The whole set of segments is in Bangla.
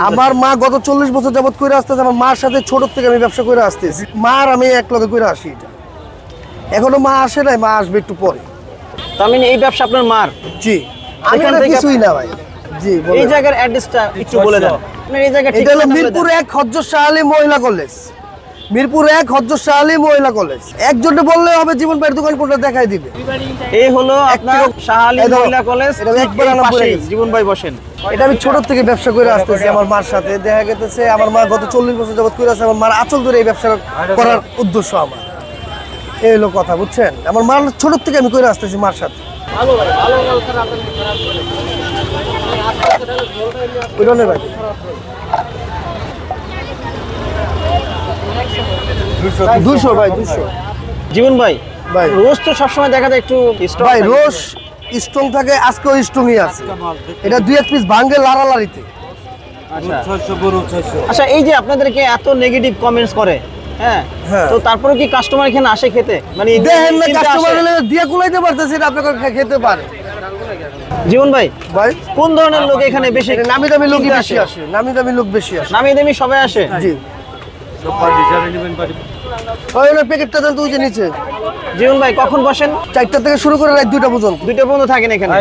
আমার মা গত 40 বছর যাবত করে আসতেছে। আমার মার সাথে ছোট থেকে আমি ব্যবসা করে আসতেছি। মার আমি এক লগে করে আসি। এটা এখনো মা আসে নাই, মা আসবে একটু পরে। তার মানে এই ব্যবসা আপনার মার? জি, আমি এখান থেকে কিছুই না ভাই। জি, এই জায়গার অ্যাড্রেসটা একটু বলে দেন। আপনার এই জায়গা এটা হলো মিরপুর 1 হযরত শাহ আলী মহিলা কলেজ। মিরপুর 1 হযরত শাহ আলী মহিলা কলেজ। একজনে বললে হবে জীবন ভাইয়ের দোকান কোনটা দেখাই দিবে। এই হলো আপনার শাহ আলী মহিলা কলেজ। এটা একবার আনা পড়ে গেছে। জীবন ভাই বসেন। এটা আমি ছোট থেকে ব্যবসা করে আসতেছি আমার মার সাথে। দেখা গেছে আমার মা গত 40 বছর যাবত করে আছে। আমার মার আঁচল ধরে এই ব্যবসা করার উদ্দেশ্য আমার। এই হলো কথা, বুঝছেন? আমার মার ছোট থেকে আমি করে আসতেছি মার সাথে। ভালো ভাই, ভালো ওইটা ভাই 200 ভাই 200। জীবন ভাই ভাই রোজ তো সবসময় দেখা যায় একটু স্ট্রং ভাই রোজ স্ট্রং থাকে, আজকেও স্ট্রংই আছে। এটা 2-1 পিস ভাঙে লাড়ালাড়িতে। আচ্ছা, এই যে আপনাদেরকে এত নেগেটিভ কমেন্টস করে, হ্যাঁ, তো তারপরে কি কাস্টমার এখানে আসে খেতে? মানে দেখেন না কাস্টমার দিয়ে কুলাইতে পারতেছে, এটা আপনাকে খেতে পারে। জীবন ভাই ভাই কোন ধরনের লোক এখানে বেশি? নামি দামি লোক বেশি আসে। নামি দামি লোক বেশি আসে। নামি দামি সবাই আসে? জি। ওই প্যাকেটটা দেন তো ওই যে নিচে। জীবন ভাই কখন বসেন? 4টা থেকে শুরু করে রাত 2টা পর্যন্ত। 2টা পর্যন্ত থাকেন এখানে?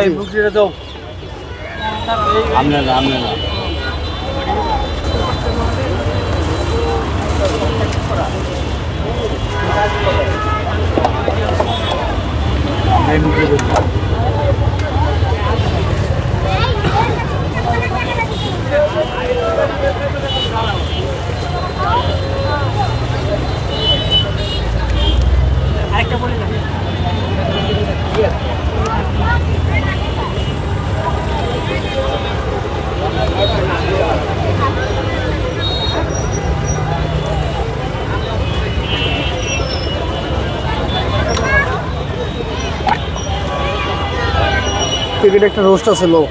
প্যাকেটে একটা রোস্ট আছে লো,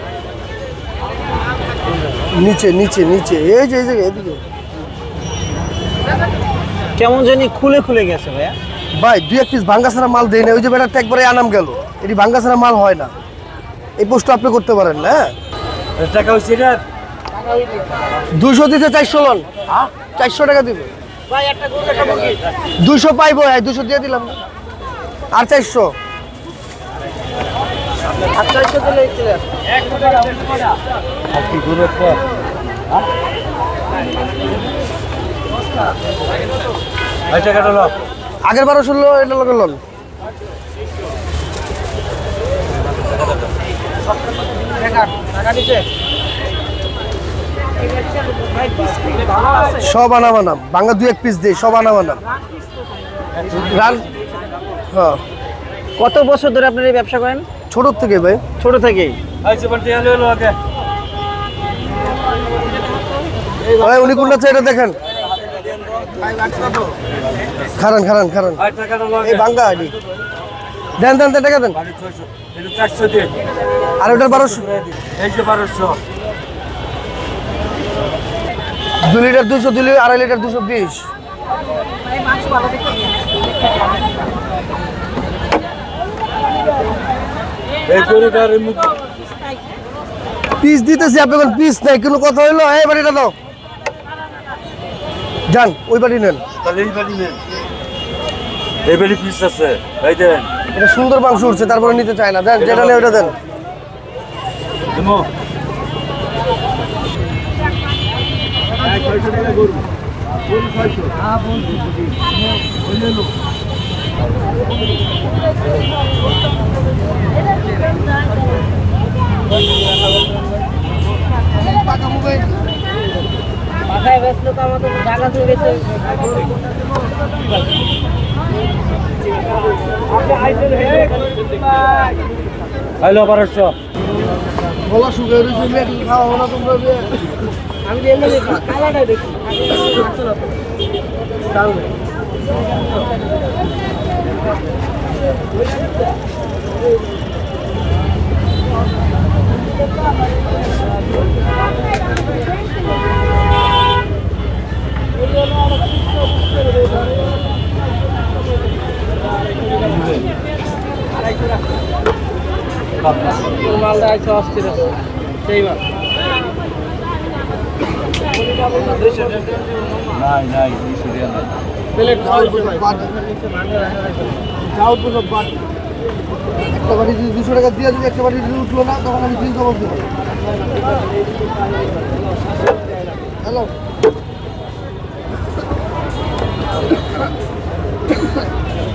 নিচে নিচে নিচে এই যে এদিকে। কেমন জানি খুলে খুলে গেছে ভাইয়া। ভাই 2-1 পিস ভাঙ্গাছাড়া মাল দেই না। ওই যে ব্যাটারটা একবারে আনাম গেল। এটি ভাঙ্গাছাড়া মাল হয় না। এই পোস্ট আপনি করতে পারেন না। টাকা হইছে না? 200 দিতে 400 লন। 400 টাকা দিবে ভাই। একটা গরু একটা মুরগি 200 পাইবো। 200 দিয়ে দিলাম আর 400। আর 400 দিলে কি গরু একটা? এই টাকাটা লো। আগের 1200 লো, এটা লগে লন। টাকা দিতে সব আনাম আনাম। ভাঙ্গা 2-1 পিস দেই, সব আনাম আনাম। হ্যাঁ। কত বছর ধরে আপনারা এই ব্যবসা করেন? ছোট থেকে ভাই, ছোট থেকেই। আইছে বলতে এলো এলো আগে। ভাই উনি কোনটা চাই এটা দেখেন। খারান খারান খারান। আর টাকাটা লো। এই ভাঙ্গা আইডি দেন দেন দেন, টাকা দেন। 600 এটা 400 দে। আর ওটা 1200। এই যে 1200। 2 লিটার 200, 2 লিটার 2.5 লিটার 220। এই গরুটার পিস দিতেছি, আপনার পিস নাই, কোনো কথা হইলো? এই বাড়িটা দাও, যান ওই বাড়ি নেন। তাহলে এই বাড়ি নেন। এই বাড়ি পিস আছে, এই দেন। এটা সুন্দর মাংস উঠছে, তারপরে নিতে চায় না। দেন যেটা নেই ওটা দেন। দেমো। মাথায় বেসলো তো আমাদের জায়গা হয়ে গেছে। হ্যালো 1200। গলা শুকিয়ে রয়েছে, খাওয়া হলো তোমরা। আমি এমনি দেখি কালারটা দেখি মালটা আছে অস্থির সেই মাল। নাই নাই 200 টাকা নাই প্লেট খাওয়া বাটি যাও তো সব বাটি একটা বাটি যদি 200 টাকা দিয়ে যদি একটা বাটি যদি উঠলো না তখন আমি 3 জবাব দেবো হ্যালো